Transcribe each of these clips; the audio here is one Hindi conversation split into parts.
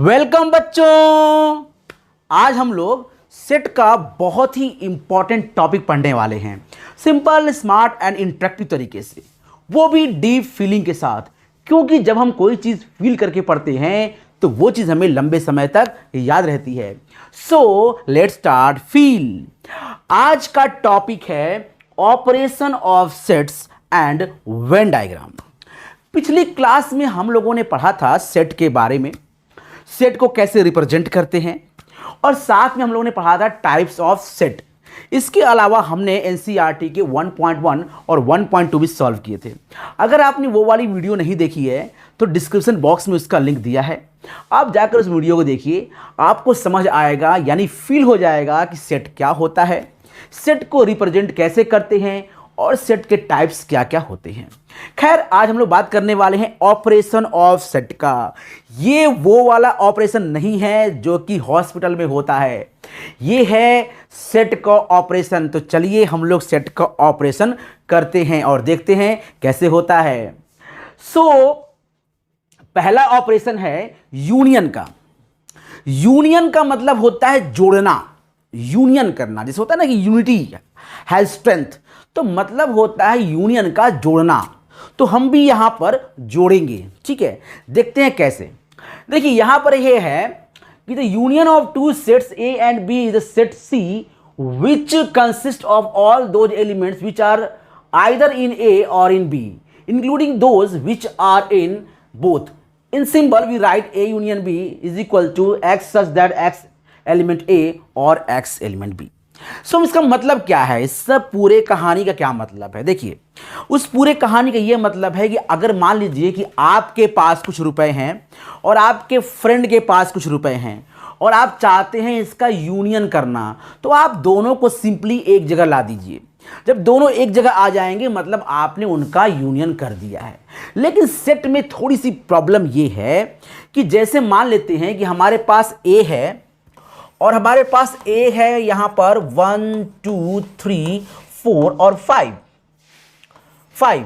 वेलकम बच्चों। आज हम लोग सेट का बहुत ही इंपॉर्टेंट टॉपिक पढ़ने वाले हैं, सिंपल स्मार्ट एंड इंटरेक्टिव तरीके से, वो भी डीप फीलिंग के साथ। क्योंकि जब हम कोई चीज़ फील करके पढ़ते हैं तो वो चीज़ हमें लंबे समय तक याद रहती है। So let's start feel. आज का टॉपिक है operation of sets and Venn diagram. पिछली क्लास में हम लोगों ने पढ़ा था सेट के बारे में, सेट को कैसे रिप्रेजेंट करते हैं, और साथ में हम लोगों ने पढ़ा था टाइप्स ऑफ सेट। इसके अलावा हमने एनसीईआरटी के 1.1 और 1.2 भी सॉल्व किए थे। अगर आपने वो वाली वीडियो नहीं देखी है तो डिस्क्रिप्शन बॉक्स में उसका लिंक दिया है, आप जाकर उस वीडियो को देखिए, आपको समझ आएगा, यानी फील हो जाएगा कि सेट क्या होता है, सेट को रिप्रेजेंट कैसे करते हैं और सेट के टाइप्स क्या क्या होते हैं। खैर, आज हम लोग बात करने वाले हैं ऑपरेशन ऑफ सेट का। ये वो वाला ऑपरेशन नहीं है जो कि हॉस्पिटल में होता है, ये है सेट का ऑपरेशन। तो चलिए हम लोग सेट का ऑपरेशन करते हैं और देखते हैं कैसे होता है। पहला ऑपरेशन है यूनियन का। यूनियन का मतलब होता है जोड़ना, यूनियन करना। जैसे होता है ना कि यूनिटी हैज स्ट्रेंथ, तो मतलब होता है यूनियन का जोड़ना। तो हम भी यहां पर जोड़ेंगे, ठीक है। देखते हैं कैसे। देखिए यहां पर यह है कि the union of two sets A and B is the set C which consist of all those elements which are either in A or in B including those which are in both. In symbol we write A union B is equal to X such that X element A or X element B. सो इसका मतलब क्या है, इस सब पूरे कहानी का क्या मतलब है। देखिए उस पूरे कहानी का ये मतलब है कि अगर मान लीजिए कि आपके पास कुछ रुपए हैं और आपके फ्रेंड के पास कुछ रुपए हैं और आप चाहते हैं इसका यूनियन करना, तो आप दोनों को सिंपली एक जगह ला दीजिए। जब दोनों एक जगह आ जाएंगे मतलब आपने उनका यूनियन कर दिया है। लेकिन सेट में थोड़ी सी प्रॉब्लम ये है कि जैसे मान लेते हैं कि हमारे पास ए है और हमारे पास ए है यहां पर 1 2 3 4 और 5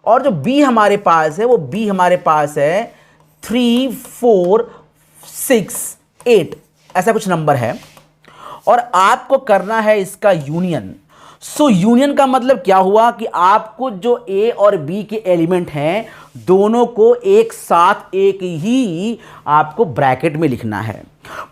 और जो बी हमारे पास है वो बी हमारे पास है 3 4 6 8, ऐसा कुछ नंबर है और आपको करना है इसका यूनियन। सो यूनियन का मतलब क्या हुआ कि आपको जो ए और बी के एलिमेंट हैं दोनों को एक साथ एक ही आपको ब्रैकेट में लिखना है।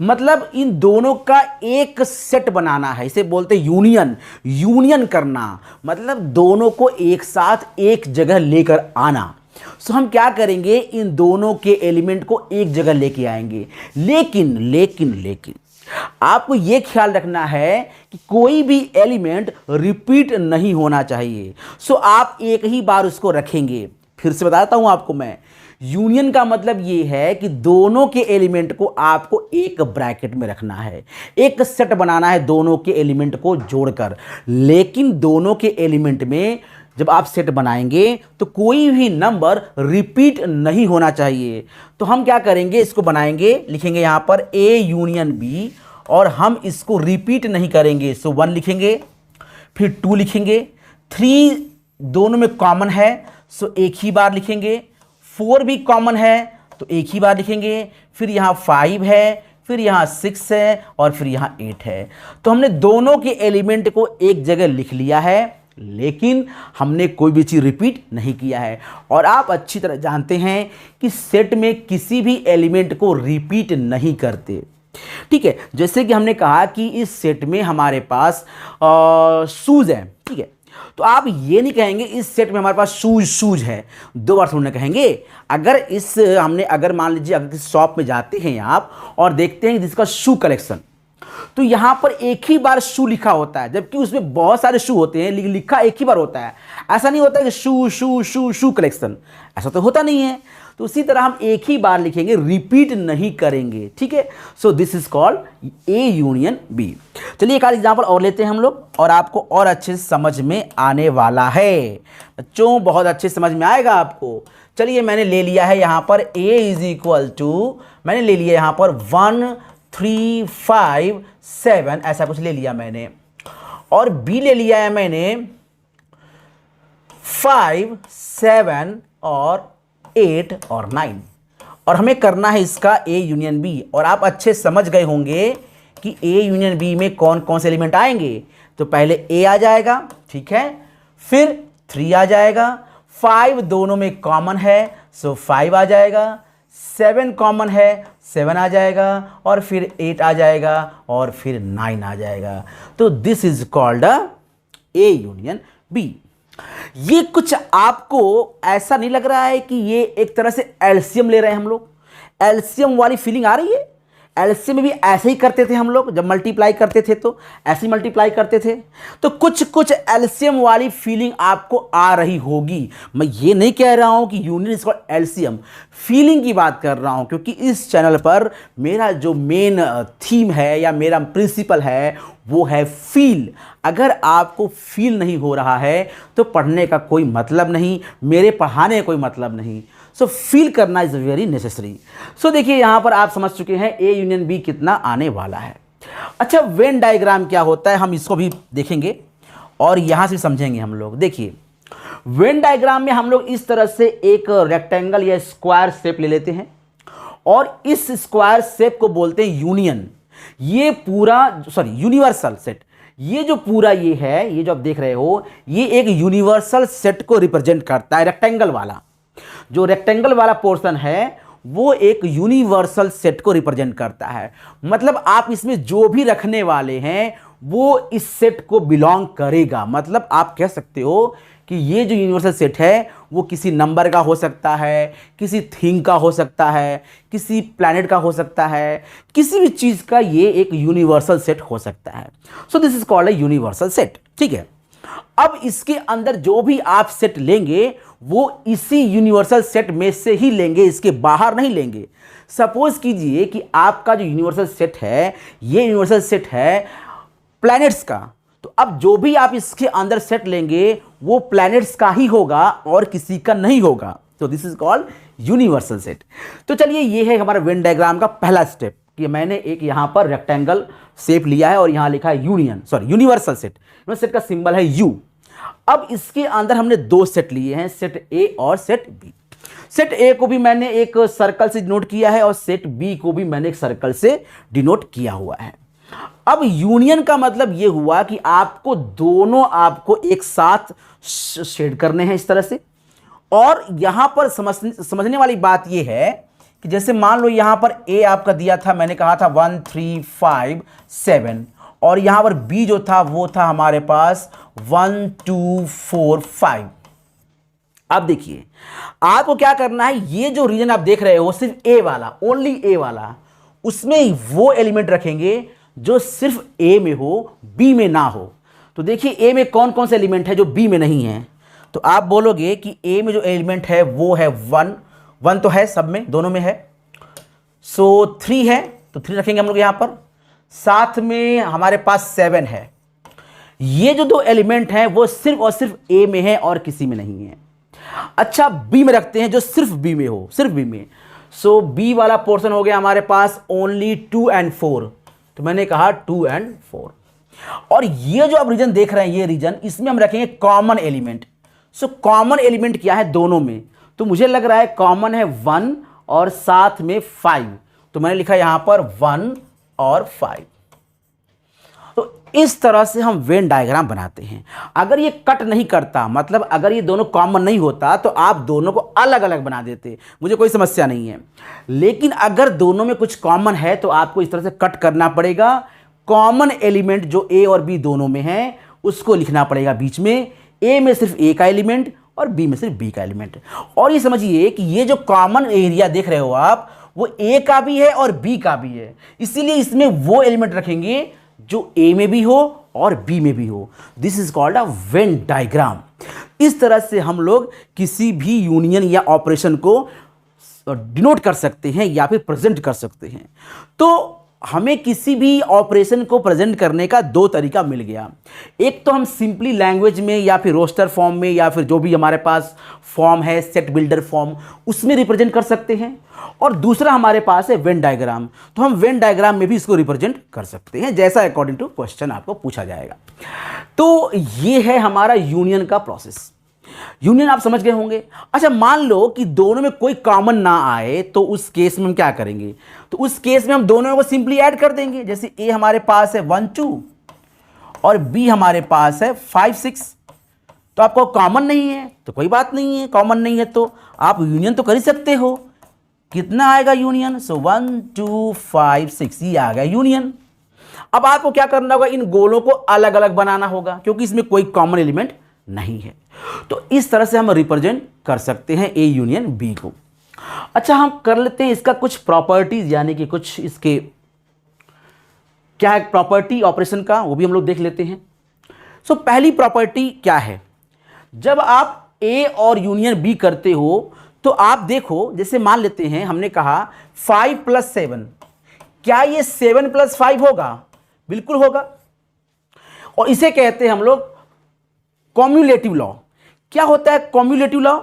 मतलब इन दोनों का एक सेट बनाना है, इसे बोलते हैं यूनियन। यूनियन करना मतलब दोनों को एक साथ एक जगह लेकर आना। सो हम क्या करेंगे, इन दोनों के एलिमेंट को एक जगह लेके आएंगे। लेकिन आपको यह ख्याल रखना है कि कोई भी एलिमेंट रिपीट नहीं होना चाहिए। सो आप एक ही बार उसको रखेंगे। फिर से बताता हूं आपको मैं, यूनियन का मतलब यह है कि दोनों के एलिमेंट को आपको एक ब्रैकेट में रखना है, एक सेट बनाना है दोनों के एलिमेंट को जोड़कर। लेकिन दोनों के एलिमेंट में जब आप सेट बनाएंगे तो कोई भी नंबर रिपीट नहीं होना चाहिए। तो हम क्या करेंगे, इसको बनाएंगे, लिखेंगे यहां पर ए यूनियन बी और हम इसको रिपीट नहीं करेंगे। सो 1 लिखेंगे, फिर 2 लिखेंगे, 3 दोनों में कॉमन है सो एक ही बार लिखेंगे, 4 भी कॉमन है तो एक ही बार लिखेंगे, फिर यहाँ 5 है, फिर यहाँ 6 है और फिर यहाँ 8 है। तो हमने दोनों के एलिमेंट को एक जगह लिख लिया है, लेकिन हमने कोई भी चीज़ रिपीट नहीं किया है। और आप अच्छी तरह जानते हैं कि सेट में किसी भी एलिमेंट को रिपीट नहीं करते, ठीक है। जैसे कि हमने कहा कि इस सेट में हमारे पास शूज़ है, ठीक है। तो आप ये नहीं कहेंगे इस सेट में हमारे पास शूज है, 2 बार थोड़ा कहेंगे। अगर मान लीजिए अगर किसी शॉप में जाते हैं आप और देखते हैं जिसका शू कलेक्शन, तो यहां पर एक ही बार शू लिखा होता है, जबकि उसमें बहुत सारे शू होते हैं लेकिन लिखा एक ही बार होता है। ऐसा नहीं होता कि शू शू शू शू कलेक्शन, ऐसा तो होता नहीं है। तो उसी तरह हम एक ही बार लिखेंगे, रिपीट नहीं करेंगे, ठीक है। So this is called A union B. चलिए एक एग्जांपल और लेते हैं हम लोग और आपको और अच्छे से समझ में आने वाला है बच्चों, बहुत अच्छे समझ में आएगा आपको। चलिए मैंने ले लिया है यहां पर ए इज इक्वल टू, मैंने ले लिया यहां पर 1 3 5 7, ऐसा कुछ ले लिया मैंने, और बी ले लिया है मैंने 5 7 और 8 और 9। और हमें करना है इसका ए यूनियन बी। और आप अच्छे समझ गए होंगे कि ए यूनियन बी में कौन कौन से एलिमेंट आएंगे। तो पहले ए आ जाएगा, ठीक है, फिर 3 आ जाएगा, 5 दोनों में कॉमन है सो 5 आ जाएगा, 7 कॉमन है 7 आ जाएगा, और फिर 8 आ जाएगा, और फिर 9 आ जाएगा। तो this is called A union B. ये कुछ आपको ऐसा नहीं लग रहा है कि ये एक तरह से एलसीएम ले रहे हैं हम लोग? एलसीएम वाली फीलिंग आ रही है? एलसीएम में भी ऐसे ही करते थे हम लोग, जब मल्टीप्लाई करते थे तो ऐसे ही मल्टीप्लाई करते थे। तो कुछ कुछ एलसीएम वाली फीलिंग आपको आ रही होगी। मैं ये नहीं कह रहा हूं कि union is called LCM, feeling की बात कर रहा हूं, क्योंकि इस चैनल पर मेरा जो मेन थीम है या मेरा प्रिंसिपल है वो है फील। अगर आपको फील नहीं हो रहा है तो पढ़ने का कोई मतलब नहीं, मेरे पढ़ाने का कोई मतलब नहीं। सो फील करना इज वेरी नेसेसरी। सो देखिए यहां पर आप समझ चुके हैं ए यूनियन बी कितना आने वाला है। अच्छा, वेन डायग्राम क्या होता है हम इसको भी देखेंगे और यहां से समझेंगे हम लोग। देखिए वेन डायग्राम में हम लोग इस तरह से एक रेक्टेंगल या स्क्वायर शेप ले लेते हैं और इस स्क्वायर शेप को बोलते हैं यूनियन। ये पूरा यूनिवर्सल सेट, ये जो पूरा ये है, ये जो आप देख रहे हो, ये एक यूनिवर्सल सेट को रिप्रेजेंट करता है। रेक्टेंगल वाला जो रेक्टेंगल वाला पोर्शन है वो एक यूनिवर्सल सेट को रिप्रेजेंट करता है। मतलब आप इसमें जो भी रखने वाले हैं वो इस सेट को बिलोंग करेगा। मतलब आप कह सकते हो कि ये जो यूनिवर्सल सेट है वो किसी नंबर का हो सकता है, किसी थिंग का हो सकता है, किसी प्लैनेट का हो सकता है, किसी भी चीज़ का ये एक यूनिवर्सल सेट हो सकता है। So this is called a universal set, ठीक है। अब इसके अंदर जो भी आप सेट लेंगे वो इसी यूनिवर्सल सेट में से ही लेंगे, इसके बाहर नहीं लेंगे। सपोज कीजिए कि आपका जो यूनिवर्सल सेट है ये यूनिवर्सल सेट है प्लैनेट्स का, तो अब जो भी आप इसके अंदर सेट लेंगे वो प्लैनेट्स का ही होगा और किसी का नहीं होगा। तो this is called universal set. तो चलिए ये है हमारा वेन डायग्राम का पहला स्टेप कि मैंने एक यहां पर रेक्टेंगल शेप लिया है और यहां लिखा है यूनिवर्सल सेट। यूनिवर्सल सेट का सिंबल है यू। अब इसके अंदर हमने दो सेट लिए हैं, सेट ए और सेट बी। सेट ए को भी मैंने एक सर्कल से डिनोट किया है और सेट बी को भी मैंने एक सर्कल से डिनोट किया हुआ है। अब यूनियन का मतलब यह हुआ कि आपको दोनों आपको एक साथ शेड करने हैं इस तरह से। और यहां पर समझने वाली बात यह है कि जैसे मान लो यहां पर ए आपका दिया था, मैंने कहा था 1 3 5 7, और यहां पर बी जो था वो था हमारे पास 1 2 4 5। अब देखिए आपको क्या करना है, ये जो रीजन आप देख रहे हो सिर्फ ए वाला, ओनली ए वाला, उसमें वो एलिमेंट रखेंगे जो सिर्फ ए में हो, बी में ना हो। तो देखिए ए में कौन कौन से एलिमेंट है जो बी में नहीं है। तो आप बोलोगे कि ए में जो एलिमेंट है वो है 1 तो है, सब में दोनों में है। सो 3 है तो 3 रखेंगे हम लोग यहां पर। साथ में हमारे पास 7 है। ये जो दो एलिमेंट हैं वो सिर्फ और सिर्फ ए में है और किसी में नहीं है। अच्छा, बी में रखते हैं जो सिर्फ बी में हो, सिर्फ बी में। सो बी वाला पोर्शन हो गया हमारे पास ओनली 2 और 4। तो मैंने कहा 2 और 4। और ये जो आप रीजन देख रहे हैं, ये रीजन, इसमें हम रखेंगे common element. So common element क्या है दोनों में? तो मुझे लग रहा है कॉमन है 1 और साथ में 5। तो मैंने लिखा यहां पर 1 और 5। तो इस तरह से हम वेन डायग्राम बनाते हैं। अगर ये कट नहीं करता, मतलब अगर ये दोनों कॉमन नहीं होता, तो आप दोनों को अलग अलग बना देते, मुझे कोई समस्या नहीं है। लेकिन अगर दोनों में कुछ कॉमन है तो आपको इस तरह से कट करना पड़ेगा। कॉमन एलिमेंट जो ए और बी दोनों में है उसको लिखना पड़ेगा बीच में। ए में सिर्फ ए का एलिमेंट और बी में सिर्फ बी का एलिमेंट। और ये समझिए कि ये जो कॉमन एरिया देख रहे हो आप, वो ए का भी है और बी का भी है, इसीलिए इसमें वो एलिमेंट रखेंगे जो ए में भी हो और बी में भी हो। This is called a Venn diagram. इस तरह से हम लोग किसी भी यूनियन या ऑपरेशन को डिनोट कर सकते हैं या फिर प्रेजेंट कर सकते हैं। तो हमें किसी भी ऑपरेशन को प्रेजेंट करने का दो तरीका मिल गया। एक तो हम सिंपली लैंग्वेज में या फिर रोस्टर फॉर्म में या फिर जो भी हमारे पास फॉर्म है सेट बिल्डर फॉर्म, उसमें रिप्रेजेंट कर सकते हैं। और दूसरा हमारे पास है वेन डायग्राम। तो हम वेन डायग्राम में भी इसको रिप्रेजेंट कर सकते हैं, जैसा अकॉर्डिंग टू क्वेश्चन आपको पूछा जाएगा। तो ये है हमारा यूनियन का प्रोसेस। यूनियन आप समझ गए होंगे। अच्छा, मान लो कि दोनों में कोई कॉमन ना आए, तो उस केस में हम क्या करेंगे? तो उस केस में हम दोनों को सिंपली ऐड कर देंगे। जैसे ए हमारे पास है 1 2 और बी हमारे पास है 5 6। तो आपको कॉमन नहीं है तो कोई बात नहीं है, कॉमन नहीं है तो आप यूनियन तो कर ही सकते हो। कितना आएगा यूनियन? सो 1 2 5 6, ये आ गया यूनियन। अब आपको क्या करना होगा? इन गोलों को अलग अलग बनाना होगा क्योंकि इसमें कोई कॉमन एलिमेंट नहीं है। तो इस तरह से हम रिप्रेजेंट कर सकते हैं ए यूनियन बी को। अच्छा, हम कर लेते हैं इसका कुछ प्रॉपर्टीज, यानी कि कुछ इसके क्या है प्रॉपर्टी ऑपरेशन का, वो भी हम लोग देख लेते हैं। सो पहली प्रॉपर्टी क्या है? जब आप ए और यूनियन बी करते हो तो आप देखो, जैसे मान लेते हैं हमने कहा 5 + 7, क्या ये 7 + 5 होगा? बिल्कुल होगा। और इसे कहते हैं हम लोग कॉम्युलेटिव लॉ। क्या होता है कॉम्युलेटिव लॉ?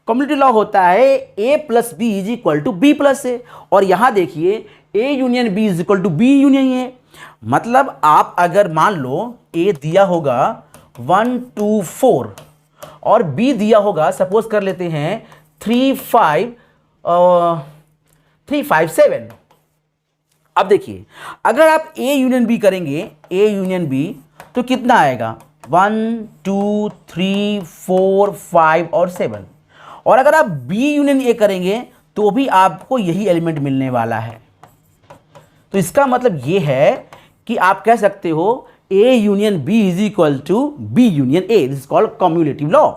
कॉम्युलेटिव लॉ होता है a + b = b + a। और यहां देखिए a union b = b union a। मतलब आप अगर मान लो a दिया होगा 1 2 4 और b दिया होगा, सपोज कर लेते हैं 3 5 7। अब देखिए, अगर आप a यूनियन b करेंगे, a यूनियन b, तो कितना आएगा? 1 2 3 4 5 और 7। और अगर आप b यूनियन a करेंगे तो भी आपको यही एलिमेंट मिलने वाला है। तो इसका मतलब ये है कि आप कह सकते हो a union b = b union a। This is called commutative law.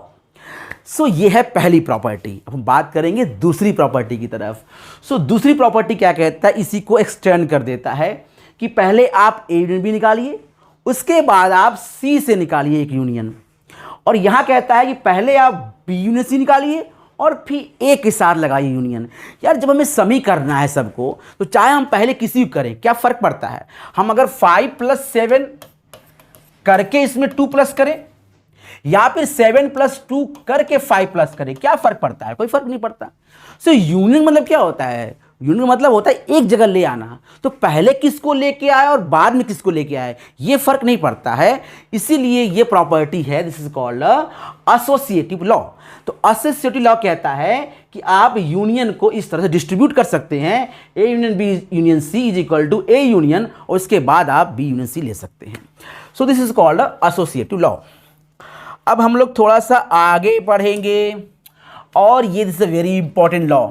So ये है पहली प्रॉपर्टी। अब हम बात करेंगे दूसरी प्रॉपर्टी की तरफ। सो दूसरी प्रॉपर्टी क्या कहता है? इसी को एक्सटेंड कर देता है कि पहले आप ए यूनियन बी निकालिए, उसके बाद आप सी से निकालिए एक यूनियन। और यहां कहता है कि पहले आप बी यूनियन सी निकालिए और फिर ए के साथ लगाइए यूनियन। यार, जब हमें समी करना है सबको, तो चाहे हम पहले किसी को करें, क्या फर्क पड़ता है? हम अगर 5 + 7 करके इसमें 2 प्लस करें या फिर 7 + 2 करके 5 प्लस करें, क्या फर्क पड़ता है? कोई फर्क नहीं पड़ता। सो यूनियन मतलब क्या होता है? यूनियन मतलब होता है एक जगह ले आना। तो पहले किसको लेके आए और बाद में किसको लेके आए, ये फर्क नहीं पड़ता है। इसीलिए ये प्रॉपर्टी है, this is called associative law. तो एसोसिएटिव लॉ कहता है कि आप यूनियन को इस तरह से डिस्ट्रीब्यूट कर सकते हैं, A union B union C = A union, और उसके बाद आप बी यूनियन सी ले सकते हैं। So this is called associative law. अब हम लोग थोड़ा सा आगे पढ़ेंगे और ये this is a very important law,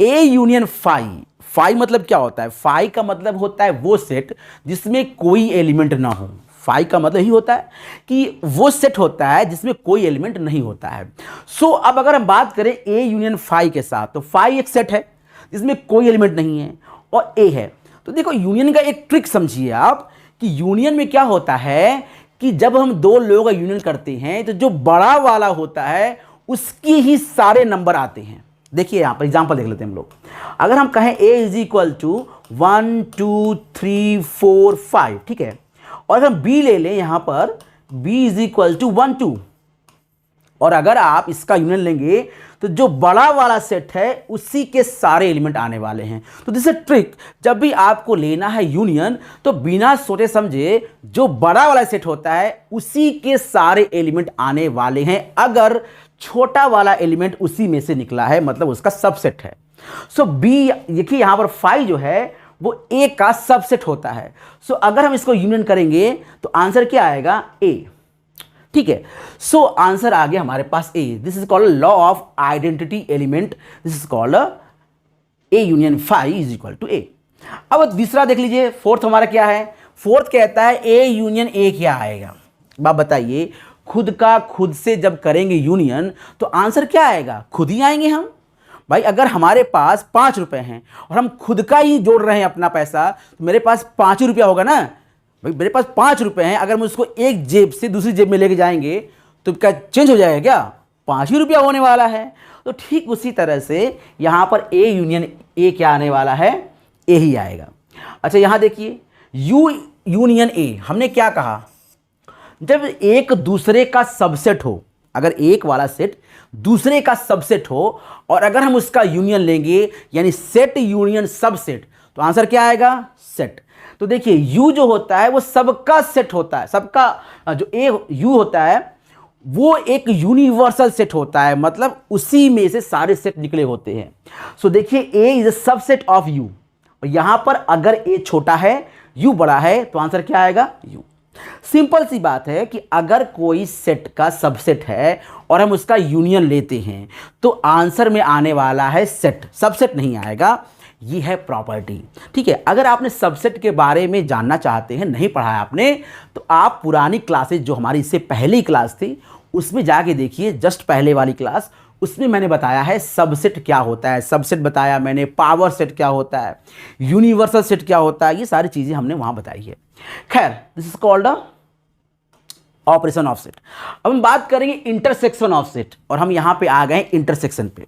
A union phi. Phi मतलब क्या होता है? फाई का मतलब होता है वो सेट जिसमें कोई एलिमेंट ना हो। फाई का मतलब ही होता है कि वो सेट होता है जिसमें कोई एलिमेंट नहीं होता है। सो अब अगर हम बात करें ए यूनियन फाई के साथ, तो फाई एक सेट है जिसमें कोई एलिमेंट नहीं है और ए है। तो देखो, यूनियन का एक ट्रिक समझिए आप कि यूनियन में क्या होता है कि जब हम दो लोगों का यूनियन करते हैं तो जो बड़ा वाला होता है उसकी ही सारे नंबर आते हैं। देखिए यहां पर एग्जांपल देख लेते हैं हम लोग। अगर हम कहें a = 1 2 3 4 5, ठीक है, और अगर हम b ले लें यहां पर b = 1 2, और अगर आप इसका यूनियन लेंगे तो जो बड़ा वाला सेट है उसी के सारे एलिमेंट आने वाले हैं। तो दिस इज ट्रिक, जब भी आपको लेना है यूनियन तो बिना सोचे समझे जो बड़ा वाला सेट होता है उसी के सारे एलिमेंट आने वाले हैं। अगर छोटा वाला एलिमेंट उसी में से निकला है मतलब उसका सबसेट है। सो बी, देखिए यहां पर 5 जो है वो ए का सबसेट होता है। सो अगर हम इसको यूनियन करेंगे तो आंसर क्या आएगा? ए। ठीक है, सो आंसर आ गया हमारे पास A. This is called law of identity element. This is called A union phi = A. अब दूसरा देख लीजिए, फोर्थ हमारा क्या है? फोर्थ कहता है ए यूनियन ए क्या आएगा? बात बताइए, खुद का खुद से जब करेंगे यूनियन तो आंसर क्या आएगा? खुद ही आएंगे हम। भाई अगर हमारे पास 5 रुपए हैं और हम खुद का ही जोड़ रहे हैं अपना पैसा, तो मेरे पास 5 ही रुपया होगा ना। भाई मेरे पास 5 रुपए हैं, अगर हम उसको एक जेब से दूसरी जेब में लेके जाएंगे तो क्या चेंज हो जाएगा क्या? 5 ही रुपया होने वाला है। तो ठीक उसी तरह से यहां पर ए यूनियन ए क्या आने वाला है? ए ही आएगा। अच्छा यहां देखिए, यू यूनियन ए, हमने क्या कहा? जब एक दूसरे का सबसेट हो, अगर एक वाला सेट दूसरे का सबसेट हो और अगर हम उसका यूनियन लेंगे यानी सेट यूनियन सबसेट, तो आंसर क्या आएगा? सेट। तो देखिए यू जो होता है वो सबका सेट होता है, सबका जो ए यू होता है वो एक यूनिवर्सल सेट होता है, मतलब उसी में से सारे सेट निकले होते हैं। सो देखिए A is a subset of U, और यहां पर अगर ए छोटा है यू बड़ा है तो आंसर क्या आएगा? यू। सिंपल सी बात है कि अगर कोई सेट का सबसेट है और हम उसका यूनियन लेते हैं तो आंसर में आने वाला है सेट, सबसेट नहीं आएगा। ये है प्रॉपर्टी, ठीक है। अगर आपने सबसेट के बारे में जानना चाहते हैं, नहीं पढ़ा है आपने, तो आप पुरानी क्लासेस जो हमारी इससे पहली क्लास थी उसमें जाके देखिए, जस्ट पहले वाली क्लास, उसमें मैंने बताया है सबसेट क्या होता है, सबसेट बताया मैंने, पावर सेट क्या होता है, यूनिवर्सल सेट क्या होता है, ये सारी चीज़ें हमने वहाँ बताई है। खैर, this is called a operation of set. अब हम बात करेंगे इंटरसेक्शन ऑफ सेट, और हम यहाँ पे आ गए इंटरसेक्शन पे।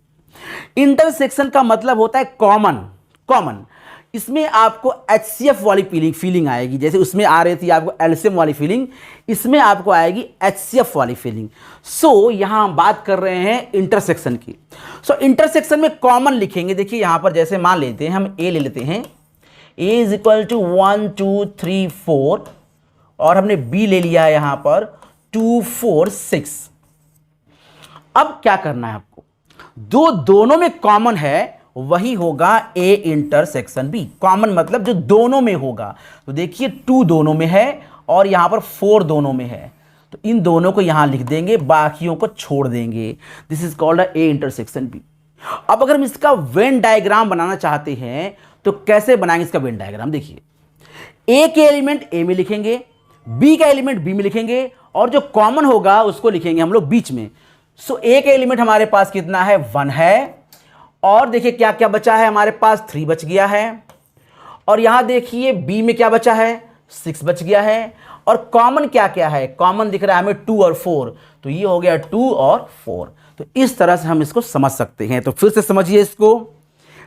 इंटरसेक्शन का मतलब होता है कॉमन। कॉमन इसमें आपको HCF वाली फीलिंग आएगी, जैसे उसमें आ रही थी आपको LCM वाली फीलिंग, इसमें आपको आएगी HCF वाली फीलिंग। सो यहाँ हम बात कर रहे हैं इंटरसेक्शन की। सो इंटरसेक्शन में कॉमन लिखेंगे। देखिए यहाँ पर जैसे मान लेते हैं, हम A ले लेते हैं, A इज इक्वल टू 1 2 3 4, और हमने B ले लिया है यहाँ पर 2 4 6। अब क्या करना है आपको, दोनों में कॉमन है वही होगा A इंटरसेक्शन B। कॉमन मतलब जो दोनों में होगा। तो देखिए 2 दोनों में है और यहां पर 4 दोनों में है, तो इन दोनों को यहां लिख देंगे, बाकियों को छोड़ देंगे। This is called A intersection B। अब अगर हम इसका वेन डायग्राम बनाना चाहते हैं तो कैसे बनाएंगे इसका वेन डायग्राम? देखिए A के एलिमेंट A में लिखेंगे, B का एलिमेंट B में लिखेंगे, और जो कॉमन होगा उसको लिखेंगे हम लोग बीच में। सो A का एलिमेंट हमारे पास कितना है? 1 है, और देखिए क्या क्या बचा है हमारे पास? 3 बच गया है, और यहां देखिए B में क्या बचा है? 6 बच गया है, और कॉमन क्या क्या है? कॉमन दिख रहा है हमें 2 और 4, तो ये हो गया 2 और 4। तो इस तरह से हम इसको समझ सकते हैं। तो फिर से समझिए इसको,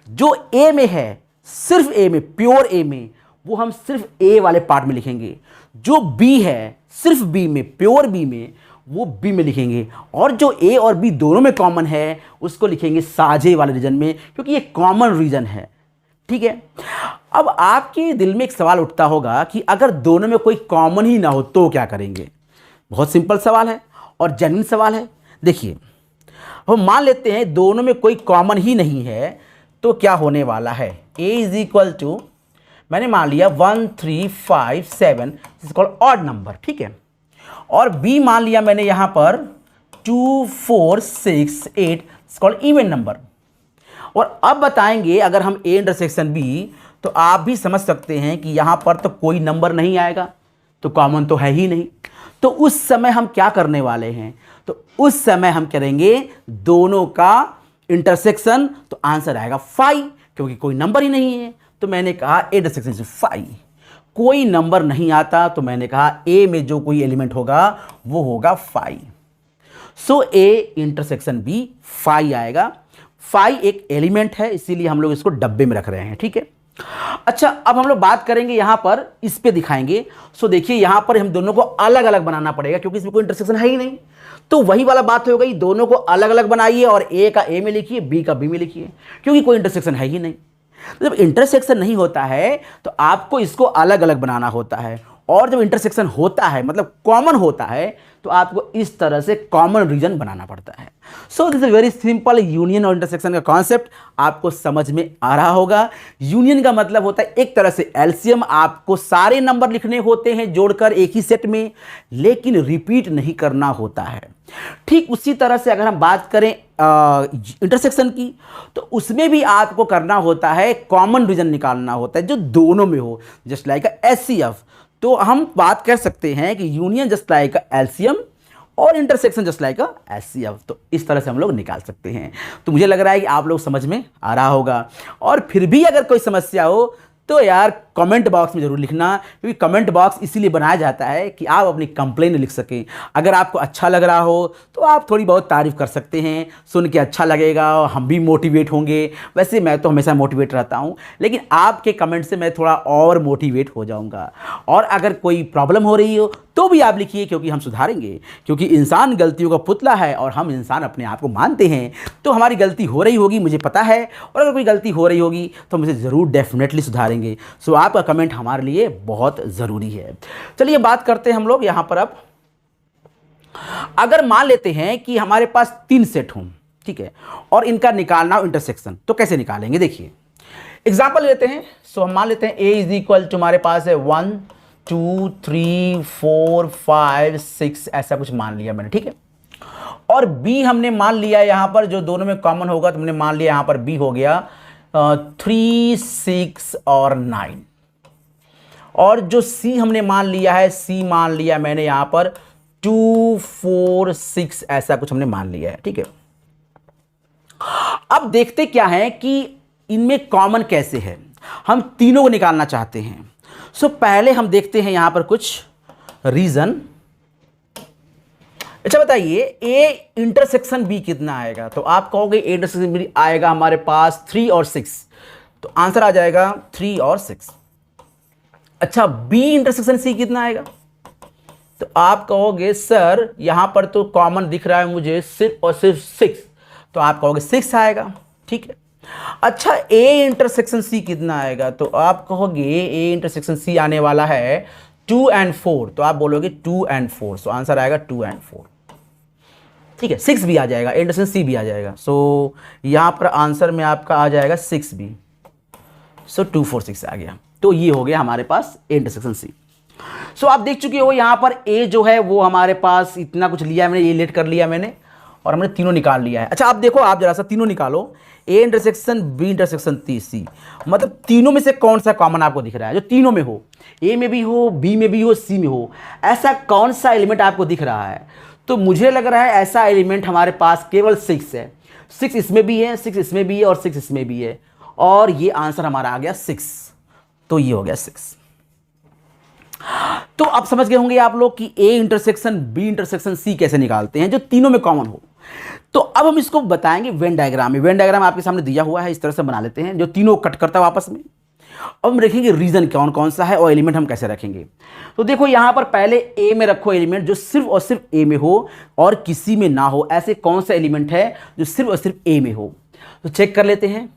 जो A में है, सिर्फ A में, प्योर A में, वो हम सिर्फ A वाले पार्ट में लिखेंगे। जो B है सिर्फ B में, प्योर B में, वो B में लिखेंगे, और जो A और B दोनों में कॉमन है उसको लिखेंगे साझे वाले रीजन में, क्योंकि ये कॉमन रीजन है, ठीक है। अब आपके दिल में एक सवाल उठता होगा कि अगर दोनों में कोई कॉमन ही ना हो तो क्या करेंगे? बहुत सिंपल सवाल है और जेन्युइन सवाल है। देखिए हम मान लेते हैं दोनों में कोई कॉमन ही नहीं है, तो क्या होने वाला है? A इज इक्वल टू, मैंने मान लिया 1 3 5 7 इज कॉल्ड ऑड नंबर, ठीक है, और B मान लिया मैंने यहां पर 2 4 6 8 कॉल्ड इवन नंबर। और अब बताएंगे अगर हम A इंटरसेक्शन B, तो आप भी समझ सकते हैं कि यहां पर तो कोई नंबर नहीं आएगा, तो कॉमन तो है ही नहीं। तो उस समय हम क्या करने वाले हैं? तो उस समय हम करेंगे दोनों का इंटरसेक्शन, तो आंसर आएगा 5, क्योंकि कोई नंबर ही नहीं है। तो मैंने कहा A इंटरसेक्शन 5, कोई नंबर नहीं आता, तो मैंने कहा A में जो कोई एलिमेंट होगा वो होगा 5। सो A इंटरसेक्शन B 5 आएगा। 5 एक एलिमेंट है, इसीलिए हम लोग इसको डब्बे में रख रहे हैं, ठीक है। अच्छा, अब हम लोग बात करेंगे यहां पर, इस पे दिखाएंगे। सो देखिए यहां पर हम दोनों को अलग अलग बनाना पड़ेगा, क्योंकि इसमें कोई इंटरसेक्शन है ही नहीं। तो वही वाला बात हो गई, दोनों को अलग अलग बनाइए और A का A में लिखिए, B का B में लिखिए, क्योंकि कोई इंटरसेक्शन है ही नहीं। जब इंटरसेक्शन नहीं होता है तो आपको इसको अलग अलग बनाना होता है, और जब इंटरसेक्शन होता है मतलब कॉमन होता है, तो आपको इस तरह से कॉमन रीजन बनाना पड़ता है। So this is very simple. Union और इंटरसेक्शन का कॉन्सेप्ट आपको समझ में आ रहा होगा। यूनियन का मतलब होता है एक तरह से एलसीएम, आपको सारे नंबर लिखने होते हैं जोड़कर एक ही सेट में, लेकिन रिपीट नहीं करना होता है। ठीक उसी तरह से अगर हम बात करें इंटरसेक्शन की, तो उसमें भी आपको करना होता है, कॉमन रीजन निकालना होता है जो दोनों में हो, जस्ट लाइक एचसीएफ। तो हम बात कर सकते हैं कि यूनियन जस्ट लाइक एलसीएम और इंटरसेक्शन जस्ट लाइक एचसीएफ। तो इस तरह से हम लोग निकाल सकते हैं। तो मुझे लग रहा है कि आप लोग समझ में आ रहा होगा। और फिर भी अगर कोई समस्या हो तो यार कमेंट बॉक्स में ज़रूर लिखना, क्योंकि कमेंट बॉक्स इसीलिए बनाया जाता है कि आप अपनी कंप्लेन लिख सकें। अगर आपको अच्छा लग रहा हो तो आप थोड़ी बहुत तारीफ़ कर सकते हैं, सुन के अच्छा लगेगा, हम भी मोटिवेट होंगे। वैसे मैं तो हमेशा मोटिवेट रहता हूं, लेकिन आपके कमेंट से मैं थोड़ा और मोटिवेट हो जाऊंगा। और अगर कोई प्रॉब्लम हो रही हो तो भी आप लिखिए, क्योंकि हम सुधारेंगे। क्योंकि इंसान गलतियों का पुतला है और हम इंसान अपने आप को मानते हैं, तो हमारी गलती हो रही होगी, मुझे पता है। और अगर कोई गलती हो रही होगी तो मुझे ज़रूर डेफिनेटली सुधारेंगे। सो आपका कमेंट हमारे लिए बहुत ज़रूरी है। चलिए बात करते हैं हम लोग यहाँ पर अब अगर मान लेते हैं कि हमारे पास 3 सेट हों, ठीक है, और इनका निकालना हो इंटरसेक्शन, तो कैसे निकालेंगे? देखिए एग्जाम्पल लेते हैं। सो हम मान लेते हैं ए इज इक्वल टू हमारे पास है 1 2 3 4 5 6 ऐसा कुछ मान लिया मैंने, ठीक है। और बी हमने मान लिया यहां पर, जो दोनों में कॉमन होगा तो हमने मान लिया यहां पर बी हो गया 3 6 और 9। और जो सी हमने मान लिया है, सी मान लिया मैंने यहां पर 2 4 6 ऐसा कुछ हमने मान लिया है, ठीक है। अब देखते क्या है कि इनमें कॉमन कैसे है, हम तीनों को निकालना चाहते हैं। सो पहले हम देखते हैं यहां पर कुछ रीजन। अच्छा बताइए ए इंटरसेक्शन बी कितना आएगा? तो आप कहोगे ए इंटरसेक्शन बी आएगा हमारे पास 3 और 6, तो आंसर आ जाएगा 3 और 6। अच्छा बी इंटरसेक्शन सी कितना आएगा? तो आप कहोगे सर यहां पर तो कॉमन दिख रहा है मुझे सिर्फ और सिर्फ 6, तो आप कहोगे 6 आएगा, ठीक है। अच्छा ए इंटरसेक्शन सी कितना आएगा? तो आप कहोगे ए इंटरसेक्शन सी आने वाला है 2 और 4, तो आप बोलोगे 2 और 4, सो आंसर आएगा 2 और 4, ठीक है। 6 भी आ जाएगा, ए इंटरसेक्शन सी भी आ जाएगा, सो यहां पर आंसर में आपका आ जाएगा 6 भी, सो 2 4 6 आ गया। तो ये हो गया हमारे पास ए इंटरसेक्शन सी। सो आप देख चुके हो यहां पर ए जो है वो हमारे पास इतना कुछ लिया है मैंने, ये लेट कर लिया मैंने, और हमने तीनों निकाल लिया है। अच्छा आप देखो, आप जरा सा तीनों निकालो, A intersection B intersection C, मतलब तीनों में से कौन सा कॉमन आपको दिख रहा है? जो तीनों में हो, ए में भी हो, बी में भी हो, सी में हो, ऐसा कौन सा एलिमेंट आपको दिख रहा है? तो मुझे लग रहा है ऐसा एलिमेंट हमारे पास केवल 6 है। 6 इसमें भी है, 6 इसमें भी है और 6 इसमें भी है, और ये आंसर हमारा आ गया 6, तो ये हो गया 6। तो अब समझ गए होंगे आप लोग कि A intersection B intersection C कैसे निकालते हैं जो तीनों में कॉमन हो। तो अब हम इसको बताएंगे वेन डायग्राम में। वेन डायग्राम आपके सामने दिया हुआ है, इस तरह से बना लेते हैं जो तीनों कट करता है आपस में। अब हम देखेंगे रीजन कौन कौन सा है और एलिमेंट हम कैसे रखेंगे। तो देखो यहां पर पहले ए में रखो एलिमेंट जो सिर्फ और सिर्फ ए में हो और किसी में ना हो। ऐसे कौन सा एलिमेंट है जो सिर्फ और सिर्फ ए में हो? तो चेक कर लेते हैं।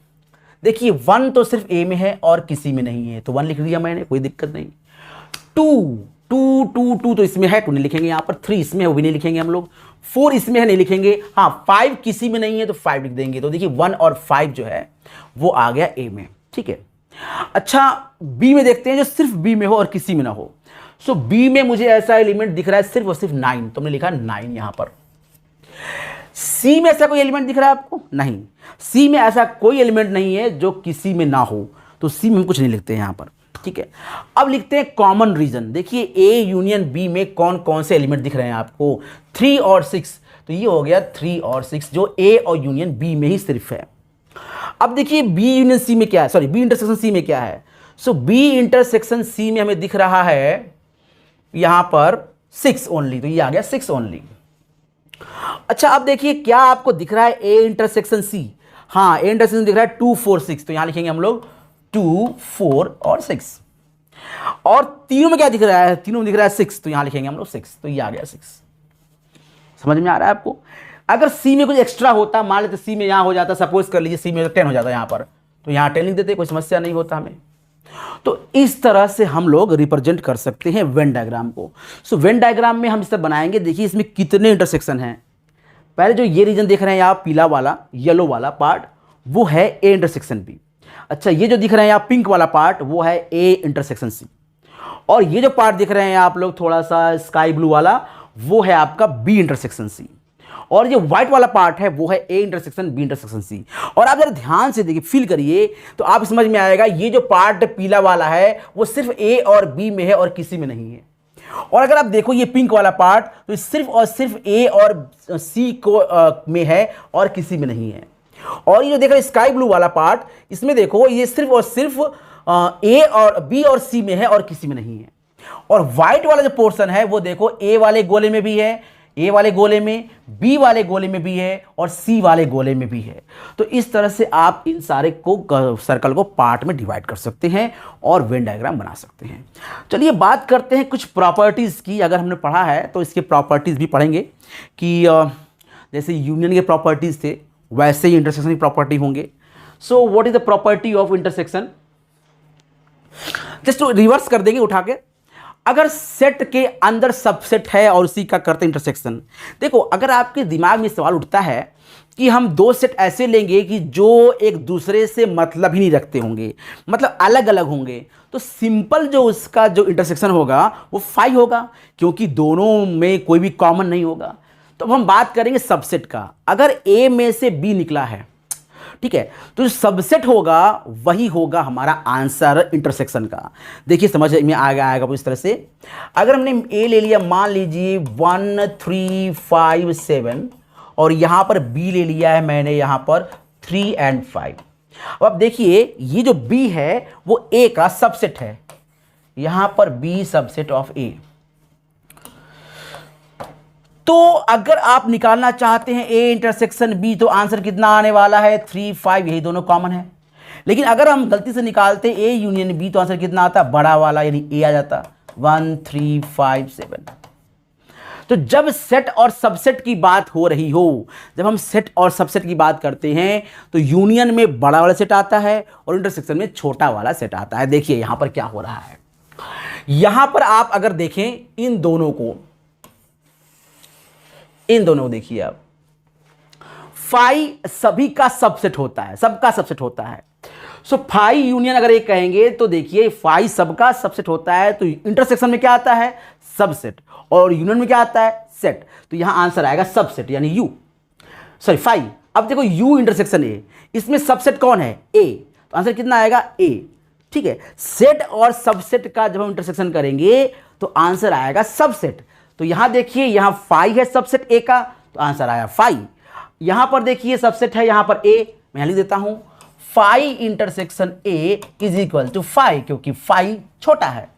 देखिए 1 तो सिर्फ ए में है और किसी में नहीं है, तो 1 लिख दिया मैंने, कोई दिक्कत नहीं। 2 तो इसमें है, 2 नहीं लिखेंगे यहाँ पर। 3 इसमें है, वो भी नहीं लिखेंगे हम लोग। 4 इसमें है, नहीं लिखेंगे। हाँ 5 किसी में नहीं है तो 5 लिख देंगे। तो देखिए 1 और 5 जो है वो आ गया ए में, ठीक है। अच्छा बी में देखते हैं जो सिर्फ बी में हो और किसी में ना हो। सो बी में मुझे ऐसा एलिमेंट दिख रहा है सिर्फ और सिर्फ 9, तो हमने लिखा 9 यहां पर। सी में ऐसा कोई एलिमेंट दिख रहा है आपको? नहीं, सी में ऐसा कोई एलिमेंट नहीं है जो किसी में ना हो, तो सी में हम कुछ नहीं लिखते हैं यहां पर, ठीक है। अब लिखते हैं कॉमन रीजन। देखिए ए यूनियन बी में कौन कौन से एलिमेंट दिख रहे हैं आपको? 3 और 6, तो ये हो गया 3 और 6 जो ए और यूनियन बी में ही सिर्फ है। अब देखिए बी यूनियन सी में क्या है, सॉरी बी इंटरसेक्शन सी में क्या है? सो बी इंटरसेक्शन सी में हमें दिख रहा है यहां पर 6 ओनली, तो ये आ गया 6 ओनली। अच्छा अब देखिए क्या आपको दिख रहा है ए इंटरसेक्शन सी? हाँ ए इंटरसेक्शन दिख रहा है 2 4 6, तो यहां लिखेंगे हम लोग 2 4 और 6। और तीनों में क्या दिख रहा है? तीनों में दिख रहा है 6, तो यहां लिखेंगे हम लोग 6, तो ये आ गया 6। समझ में आ रहा है आपको? अगर सी में कुछ एक्स्ट्रा होता, मान लेते सी में यहां हो जाता, सपोज कर लीजिए सी में 10 हो जाता यहां पर, तो यहां 10 लिख देते, कोई समस्या नहीं होता हमें। तो इस तरह से हम लोग रिप्रेजेंट कर सकते हैं वेन डायग्राम को। सो वेन डायग्राम में हम इस तरह बनाएंगे। देखिए इसमें कितने इंटरसेक्शन हैं। पहले जो ये रीजन देख रहे हैं आप, पीला वाला येलो वाला पार्ट, वो है ए इंटरसेक्शन बी। अच्छा ये जो दिख रहे हैं आप पिंक वाला पार्ट, वो है ए इंटरसेक्शन सी। और ये जो पार्ट दिख रहे हैं आप लोग थोड़ा सा स्काई ब्लू वाला, वो है आपका बी इंटरसेक्शन सी। और ये व्हाइट वाला पार्ट है वो है A intersection B intersection C. और आप जरा ध्यान से देखिए, फील करिए, तो आप समझ में आएगा ये जो पार्ट पीला वाला है वो सिर्फ ए और बी में है और किसी में नहीं है। और अगर आप देखो ये पिंक वाला पार्ट, तो सिर्फ और सिर्फ ए और सी को में है और किसी में नहीं है। और ये जो देख रहे स्काई ब्लू वाला पार्ट, इसमें देखो ये सिर्फ और सिर्फ ए और बी और सी में है और किसी में नहीं है। और व्हाइट वाला जो पोर्शन है वो देखो ए वाले गोले में भी है, ए वाले गोले में, बी वाले गोले में भी है और सी वाले गोले में भी है। तो इस तरह से आप इन सारे को सर्कल को पार्ट में डिवाइड कर सकते हैं और वेन डायग्राम बना सकते हैं। चलिए बात करते हैं कुछ प्रॉपर्टीज़ की। अगर हमने पढ़ा है तो इसके प्रॉपर्टीज़ भी पढ़ेंगे कि जैसे यूनियन के प्रॉपर्टीज़ थे वैसे ही इंटरसेक्शन की प्रॉपर्टी होंगे। So what is the property of intersection? Just reverse कर देंगे उठा के। अगर सेट के अंदर सबसेट है और उसी का करते इंटरसेक्शन, देखो अगर आपके दिमाग में सवाल उठता है कि हम दो सेट ऐसे लेंगे कि जो एक दूसरे से मतलब ही नहीं रखते होंगे, मतलब अलग अलग होंगे, तो सिंपल जो उसका जो इंटरसेक्शन होगा वो 5 होगा, क्योंकि दोनों में कोई भी कॉमन नहीं होगा। तो अब हम बात करेंगे सबसेट का। अगर ए में से बी निकला है, ठीक है, तो जो सबसेट होगा वही होगा हमारा आंसर इंटरसेक्शन का। देखिए समझ में आएगा इस तरह से। अगर हमने ए ले लिया, मान लीजिए 1 3 5 7, और यहां पर बी ले लिया है मैंने यहां पर 3 और 5। अब देखिए ये जो बी है वो ए का सबसेट है, यहां पर बी सबसेट ऑफ ए। तो अगर आप निकालना चाहते हैं ए इंटरसेक्शन बी, तो आंसर कितना आने वाला है 3 5, यही दोनों कॉमन है। लेकिन अगर हम गलती से निकालते ए यूनियन बी, तो आंसर कितना आता, बड़ा वाला यानी ए आ जाता, 1 3 5 7। तो जब सेट और सबसेट की बात हो रही हो, जब हम सेट और सबसेट की बात करते हैं, तो यूनियन में बड़ा वाला सेट आता है और इंटरसेक्शन में छोटा वाला सेट आता है। देखिए यहां पर क्या हो रहा है, यहां पर आप अगर देखें इन दोनों को देखिए आप, फाई सभी का सबसेट होता है, सबका सबसेट होता है। सो फाई यूनियन अगर एक कहेंगे तो देखिए फाई सबका सबसेट होता है, तो इंटरसेक्शन में क्या आता है, सबसेट, और यूनियन में क्या आता है, सेट। तो यहां आंसर आएगा सबसेट यानी यू, सॉरी फाई। अब देखो यू इंटरसेक्शन ए, इसमें सबसेट कौन है, ए, तो आंसर कितना आएगा, ए। ठीक है, सेट और सबसेट का जब हम इंटरसेक्शन करेंगे तो आंसर आएगा सबसेट। तो यहां देखिए यहां फाई है सबसेट ए का, तो आंसर आया फाई। यहां पर देखिए सबसेट है यहां पर ए, मैं लिख देता हूं phi intersection A is equal to phi, क्योंकि फाई छोटा है।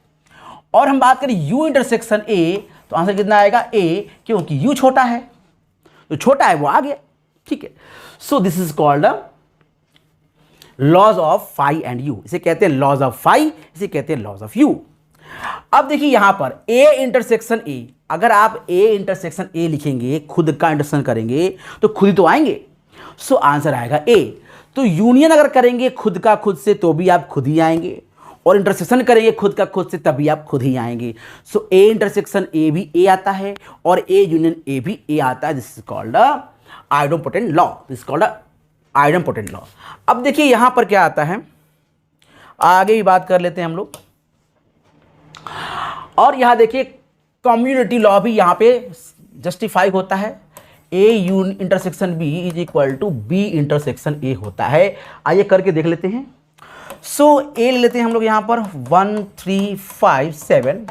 और हम बात करें यू इंटरसेक्शन ए, तो आंसर कितना आएगा, ए, क्योंकि यू छोटा है, तो छोटा है वो आ गया। ठीक है, so this is called laws of phi and U, इसे कहते हैं लॉज ऑफ फाई, इसे कहते हैं लॉज ऑफ यू। अब देखिए यहां पर ए इंटरसेक्शन ए, अगर आप ए इंटरसेक्शन ए लिखेंगे, खुद का इंटरसेक्शन करेंगे तो खुद ही तो आएंगे, सो आंसर आएगा ए। तो यूनियन अगर करेंगे खुद का खुद से तो भी आप खुद ही आएंगे, और इंटरसेक्शन करेंगे खुद का खुद से तभी आप खुद ही आएंगे। सो ए इंटरसेक्शन ए भी ए आता है और ए यूनियन ए भी ए आता है। This is called idempotent law, this is called idempotent law. अब देखिए यहां पर क्या आता है, आगे भी बात कर लेते हैं हम लोग। और यहां देखिए कम्युनिटी लॉ भी यहां पे जस्टिफाई होता है, A U intersection B is equal to B intersection A होता है। आइए करके देख लेते हैं। सो ए ले लेते हैं हम लोग यहां पर 1 3 5 7,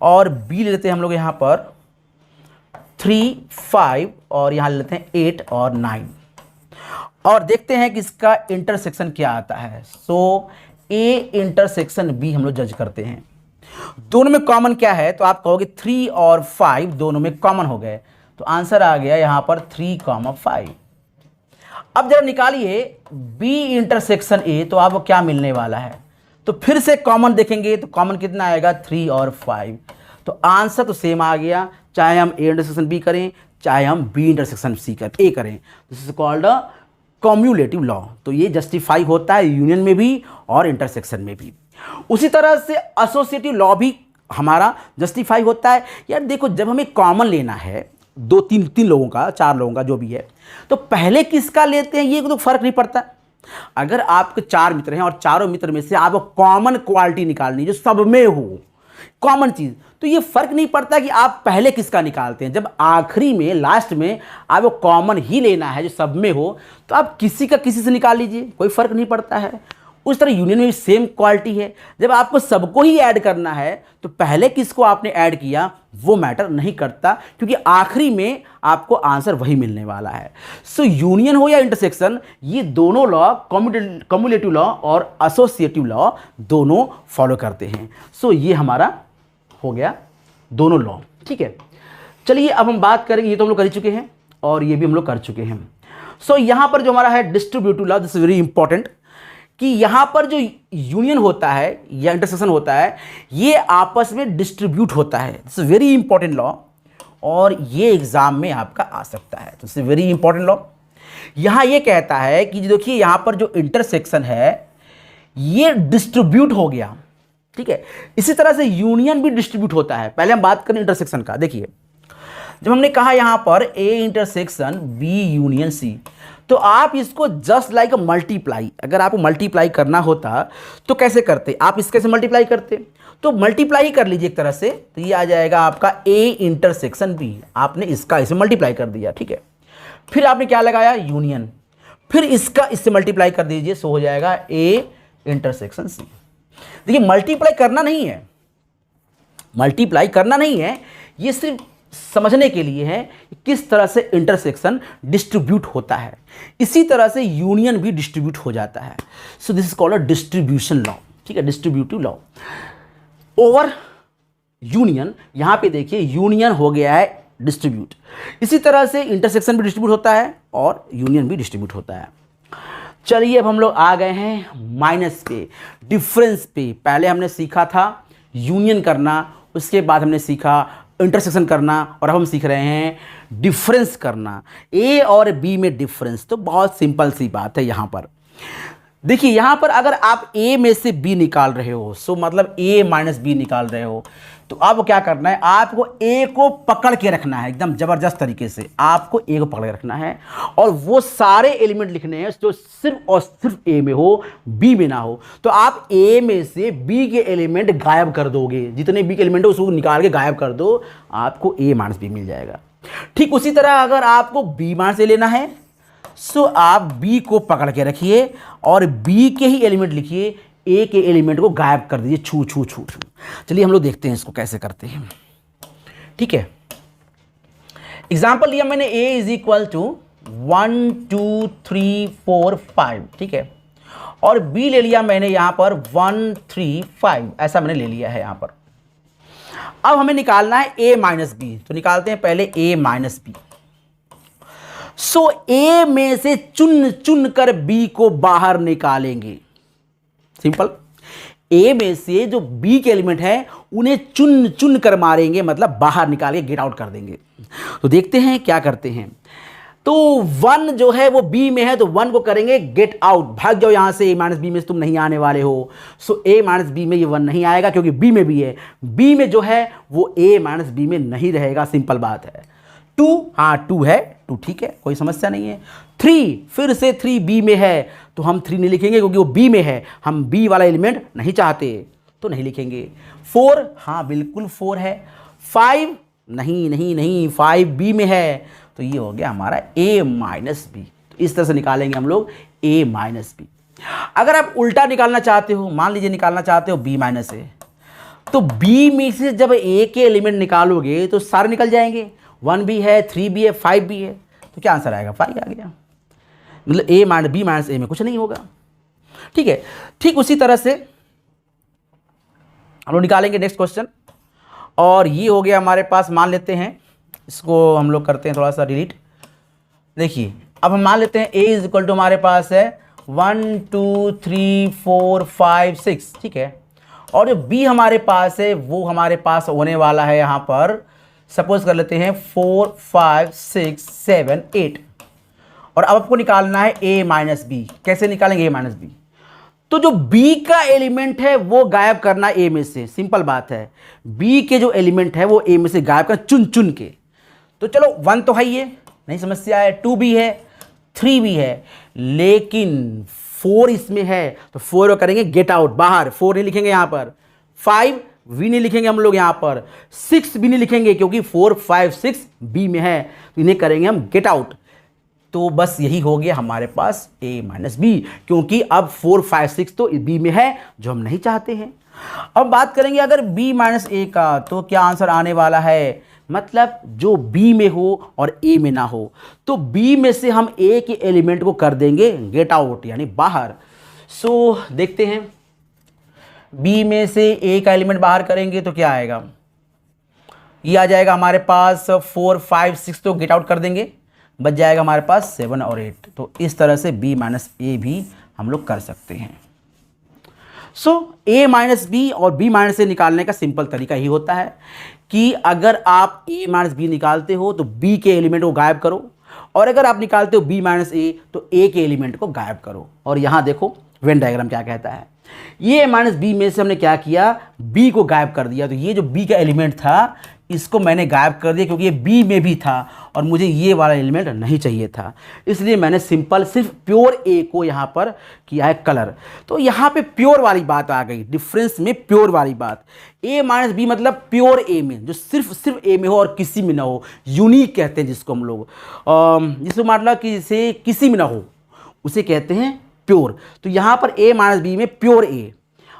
और बी ले लेते हैं हम लोग यहां पर 3 5, और यहां ले लेते हैं 8 और 9, और देखते हैं कि इसका इंटरसेक्शन क्या आता है। सो ए इंटरसेक्शन बी हम लोग जज करते हैं, दोनों में कॉमन क्या है, तो आप कहोगे 3 और 5 दोनों में कॉमन हो गए, तो आंसर आ गया यहां पर 3, 5। अब जब निकालिए बी इंटरसेक्शन ए, तो आपको क्या मिलने वाला है, तो फिर से कॉमन देखेंगे तो कॉमन कितना आएगा, 3 और 5। तो आंसर तो सेम आ गया, चाहे हम ए इंटरसेक्शन बी करें चाहे हम बी इंटरसेक्शन सी करें ए करें। This is called cumulative law. तो ये जस्टिफाई होता है यूनियन में भी और इंटरसेक्शन में भी। उसी तरह से एसोसिएटिव लॉ भी हमारा जस्टिफाई होता है। यार देखो जब हमें कॉमन लेना है, 2 3 लोगों का, 4 लोगों का जो भी है, तो पहले किसका लेते हैं ये तो फर्क नहीं पड़ता। अगर आपके 4 मित्र हैं और चारों मित्र में से आपको कॉमन क्वालिटी निकालनी जो सब में हो, कॉमन चीज, तो ये फर्क नहीं पड़ता कि आप पहले किसका निकालते हैं। जब आखिरी में लास्ट में आपको कॉमन ही लेना है जो सब में हो, तो आप किसी का किसी से निकाल लीजिए, कोई फर्क नहीं पड़ता है। उस तरह यूनियन में भी सेम क्वालिटी है, जब आपको सबको ही ऐड करना है तो पहले किसको आपने ऐड किया वो मैटर नहीं करता, क्योंकि आखिरी में आपको आंसर वही मिलने वाला है। सो यूनियन हो या इंटरसेक्शन, ये दोनों लॉ, कम्युलेटिव लॉ और एसोसिएटिव लॉ दोनों फॉलो करते हैं। सो ये हमारा हो गया दोनों लॉ। ठीक है, चलिए अब हम बात करेंगे, ये तो हम लोग कर चुके हैं और ये भी हम लोग कर चुके हैं। सो यहां पर जो हमारा है distributive law, this is very important, कि यहां पर जो यूनियन होता है या इंटरसेक्शन होता है ये आपस में डिस्ट्रीब्यूट होता है। This is very important law, और ये एग्जाम में आपका आ सकता है। This is very important law. यहां ये कहता है कि देखिए यहां पर जो इंटरसेक्शन है ये डिस्ट्रीब्यूट हो गया, ठीक है। इसी तरह से यूनियन भी डिस्ट्रीब्यूट होता है। पहले हम बात करें इंटरसेक्शन का। देखिए जब हमने कहा यहां पर A intersection B union C, तो आप इसको जस्ट लाइक मल्टीप्लाई, अगर आपको मल्टीप्लाई करना होता तो कैसे करते, आप इसके से मल्टीप्लाई करते, तो मल्टीप्लाई ही कर लीजिए एक तरह से, तो ये आ जाएगा आपका ए इंटरसेक्शन बी। आपने इसका इसे मल्टीप्लाई कर दिया, ठीक है। फिर आपने क्या लगाया, यूनियन, फिर इसका इससे मल्टीप्लाई कर दीजिए, सो हो जाएगा ए इंटरसेक्शन सी। देखिए मल्टीप्लाई करना नहीं है, मल्टीप्लाई करना नहीं है, ये सिर्फ समझने के लिए है कि किस तरह से इंटरसेक्शन डिस्ट्रीब्यूट होता है। इसी तरह से यूनियन भी डिस्ट्रीब्यूट हो जाता है। So this is called a distribution law, ठीक है, डिस्ट्रीब्यूटिव लॉ ओवर यूनियन। यहां पे देखिए यूनियन हो गया है डिस्ट्रीब्यूट, इसी तरह से इंटरसेक्शन भी डिस्ट्रीब्यूट होता है और यूनियन भी डिस्ट्रीब्यूट होता है। चलिए अब हम लोग आ गए हैं माइनस पे, डिफरेंस पे। पहले हमने सीखा था यूनियन करना, उसके बाद हमने सीखा इंटरसेक्शन करना, और अब हम सीख रहे हैं डिफरेंस करना। ए और बी में डिफरेंस, तो बहुत सिंपल सी बात है। यहाँ पर देखिए, यहाँ पर अगर आप ए में से बी निकाल रहे हो, सो मतलब ए माइनस बी निकाल रहे हो, तो आपको क्या करना है, आपको ए को पकड़ के रखना है एकदम ज़बरदस्त तरीके से। आपको ए को पकड़ के रखना है और वो सारे एलिमेंट लिखने हैं जो सिर्फ और सिर्फ ए में हो, बी में ना हो। तो आप ए में से बी के एलिमेंट गायब कर दोगे, जितने बी के एलिमेंट है उसको निकाल के गायब कर दो, आपको ए माइनस बी मिल जाएगा। ठीक उसी तरह अगर आपको बी माइनस ए लेना है, सो आप बी को पकड़ के रखिए और बी के ही एलिमेंट लिखिए, ए के एलिमेंट को गायब कर दीजिए, छू छू छू छू। चलिए हम लोग देखते हैं इसको कैसे करते हैं, ठीक है। एग्जाम्पल लिया मैंने, ए इज इक्वल टू 1 2 3 4 5, ठीक है, और बी ले लिया मैंने यहां पर 1 3 5, ऐसा मैंने ले लिया है यहां पर। अब हमें निकालना है ए माइनस बी, तो निकालते हैं पहले ए माइनस बी। सो ए में से चुन चुन कर बी को बाहर निकालेंगे, सिंपल। ए में से जो बी के एलिमेंट है उन्हें चुन चुन कर मारेंगे, मतलब बाहर निकाल के गेट आउट कर देंगे। तो देखते हैं क्या करते हैं। तो 1 जो है वो बी में है, तो 1 को करेंगे गेट आउट, भाग जाओ यहां से, ए माइनस बी में से तुम नहीं आने वाले हो। सो ए माइनस बी में ये 1 नहीं आएगा क्योंकि बी में भी है, बी में जो है वो ए माइनस बी में नहीं रहेगा, सिंपल बात है। 2, हाँ 2 है, 2 ठीक है, कोई समस्या नहीं है। 3, फिर से 3 बी में है, तो हम 3 नहीं लिखेंगे क्योंकि वो बी में है, हम बी वाला एलिमेंट नहीं चाहते, तो नहीं लिखेंगे। 4, हाँ बिल्कुल 4 है। 5, नहीं नहीं नहीं, 5 बी में है, तो ये हो गया हमारा ए माइनस बी। तो इस तरह से निकालेंगे हम लोग ए माइनस बी। अगर आप उल्टा निकालना चाहते हो, मान लीजिए निकालना चाहते हो बी माइनस ए, तो बी में से जब ए के एलिमेंट निकालोगे तो सारे निकल जाएंगे। 1 भी है, 3 भी है, 5 भी है, तो क्या आंसर आएगा, 5 आ गया। मतलब ए माइनस बी माइनस ए में कुछ नहीं होगा, ठीक है। ठीक उसी तरह से हम लोग निकालेंगे नेक्स्ट क्वेश्चन, और ये हो गया हमारे पास, मान लेते हैं इसको हम लोग करते हैं थोड़ा सा डिलीट। देखिए अब हम मान लेते हैं ए इज इक्वल टू हमारे पास है 1 2 3 4 5 6, ठीक है, और जो बी हमारे पास है वो हमारे पास होने वाला है यहाँ पर, सपोज कर लेते हैं 4 5 6 7 8, और अब आपको निकालना है ए माइनस बी। कैसे निकालेंगे ए माइनस बी, तो जो बी का एलिमेंट है वो गायब करना ए में से, सिंपल बात है। बी के जो एलिमेंट है वो ए में से गायब करना चुन चुन के। तो चलो 1 तो है, ये नहीं समस्या है, 2 भी है, 3 भी है, लेकिन 4 इसमें है, तो 4 को करेंगे गेट आउट, बाहर। 4 नहीं लिखेंगे यहाँ पर, 5 भी नहीं लिखेंगे हम लोग यहाँ पर, 6 भी नहीं लिखेंगे क्योंकि 4 5 6 बी में है, तो इन्हें करेंगे हम गेट आउट। तो बस यही हो गया हमारे पास ए माइनस बी, क्योंकि अब 4 5 6 तो बी में है जो हम नहीं चाहते हैं। अब बात करेंगे अगर बी माइनस ए का, तो क्या आंसर आने वाला है, मतलब जो बी में हो और ए में ना हो, तो बी में से हम ए के एलिमेंट को कर देंगे गेट आउट, यानी बाहर। सो देखते हैं, बी में से ए का एलिमेंट बाहर करेंगे तो क्या आएगा, ये आ जाएगा हमारे पास 4 5 6, तो गेट आउट कर देंगे, बच जाएगा हमारे पास 7 और 8। तो इस तरह से बी माइनस ए भी हम लोग कर सकते हैं। सो ए माइनस बी और बी माइनस ए निकालने का सिंपल तरीका ही होता है कि अगर आप ए माइनस बी निकालते हो तो बी के एलिमेंट को गायब करो, और अगर आप निकालते हो बी माइनस ए तो ए के एलिमेंट को गायब करो। और यहाँ देखो वेन डायग्राम क्या कहता है। ये a माइनस बी में से हमने क्या किया, b को गायब कर दिया। तो ये जो b का एलिमेंट था इसको मैंने गायब कर दिया, क्योंकि ये b में भी था और मुझे ये वाला एलिमेंट नहीं चाहिए था, इसलिए मैंने सिंपल सिर्फ प्योर a को यहाँ पर किया है कलर। तो यहाँ पे प्योर वाली बात आ गई, डिफरेंस में प्योर वाली बात। a माइनस बी मतलब प्योर a में, जो सिर्फ a में हो और किसी में ना हो, यूनिक कहते हैं जिसको हम लोग, जिसको मतलब कि इसे किसी में ना हो उसे कहते हैं प्योर। तो यहाँ पर a माइनस बी में प्योर a,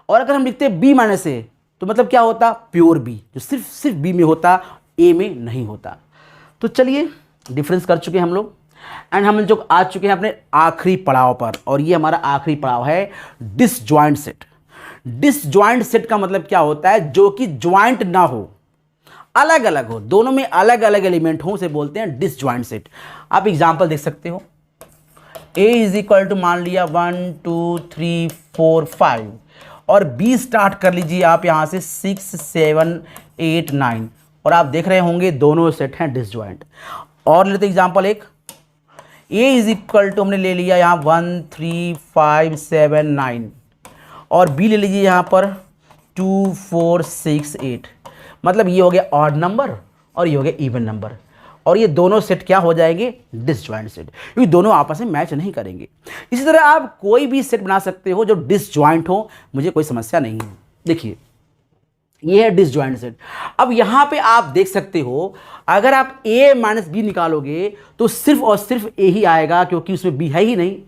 और अगर हम लिखते हैं b माइनस a तो मतलब क्या होता, प्योर b, जो सिर्फ b में होता, a में नहीं होता। तो चलिए डिफरेंस कर चुके हैं हम लोग, एंड हम जो आ चुके हैं अपने आखिरी पड़ाव पर, और ये हमारा आखिरी पड़ाव है डिसजॉइंट सेट। डिसजॉइंट सेट का मतलब क्या होता है, जो कि ज्वाइंट ना हो, अलग अलग हो, दोनों में अलग अलग एलिमेंट हो, उसे बोलते हैं डिसजॉइंट सेट। आप एग्जांपल देख सकते हो, a इज इक्वल टू मान लिया 1 2 3 4 5 और b स्टार्ट कर लीजिए आप यहाँ से 6 7 8 9, और आप देख रहे होंगे दोनों सेट हैं डिसजॉइंट। और लेते एग्जांपल एक, a इज इक्वल टू हमने ले लिया यहाँ 1 3 5 7 9 और b ले लीजिए यहाँ पर 2 4 6 8, मतलब ये हो गया ऑड नंबर और ये हो गया इवन नंबर, और ये दोनों सेट क्या हो जाएंगे, डिसजॉइंट सेट, क्योंकि दोनों आपस में मैच नहीं करेंगे। इसी तरह आप कोई भी सेट बना सकते हो जो डिसजॉइंट हो, मुझे कोई समस्या नहीं है। देखिए ये है डिसजॉइंट सेट। अब यहाँ पे आप देख सकते हो, अगर आप a माइनस बी निकालोगे तो सिर्फ और सिर्फ a ही आएगा, क्योंकि उसमें b है ही नहीं,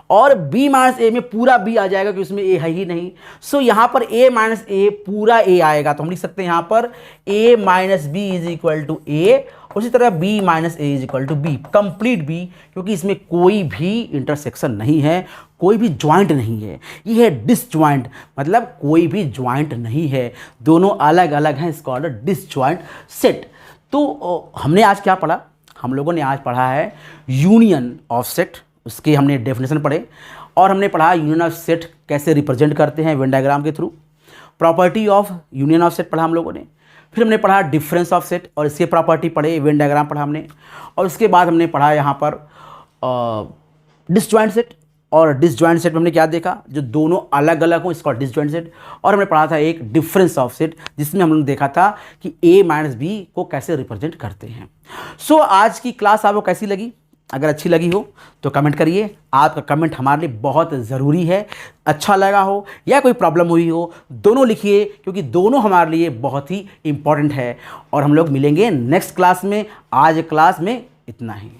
और b माइनस a में पूरा b आ जाएगा क्योंकि उसमें a है ही नहीं। सो यहाँ पर a माइनस a पूरा a आएगा, तो हम लिख सकते हैं यहाँ पर a minus b is equal to a, उसी तरह b minus a is equal to b, complete b, क्योंकि इसमें कोई भी इंटरसेक्शन नहीं है, कोई भी ज्वाइंट नहीं है। ये है डिसज्वाइंट, मतलब कोई भी ज्वाइंट नहीं है, दोनों अलग अलग हैं, इसका ऑर्डर डिसज्वाइंट सेट। तो हमने आज क्या पढ़ा, हम लोगों ने आज पढ़ा है यूनियन ऑफ सेट, उसके हमने डेफिनेशन पढ़े, और हमने पढ़ा यूनियन ऑफ सेट कैसे रिप्रेजेंट करते हैं वेन डायग्राम के through. Property of union of set पढ़ा हम लोगों ने, फिर हमने पढ़ा डिफरेंस ऑफ सेट और इसके प्रॉपर्टी पढ़े, वेन डायग्राम पढ़ा हमने, और उसके बाद हमने पढ़ा यहाँ पर डिसजॉइंट सेट। और डिसजॉइंट सेट में हमने क्या देखा, जो दोनों अलग अलग हो इसका डिसजॉइंट सेट। और हमने पढ़ा था एक डिफरेंस ऑफ सेट, जिसमें हमने देखा था कि a माइनस बी को कैसे रिप्रेजेंट करते हैं। सो आज की क्लास आपको कैसी लगी, अगर अच्छी लगी हो तो कमेंट करिए, आपका कमेंट हमारे लिए बहुत ज़रूरी है। अच्छा लगा हो या कोई प्रॉब्लम हुई हो, दोनों लिखिए, क्योंकि दोनों हमारे लिए बहुत ही इम्पॉर्टेंट है। और हम लोग मिलेंगे नेक्स्ट क्लास में, आज क्लास में इतना ही।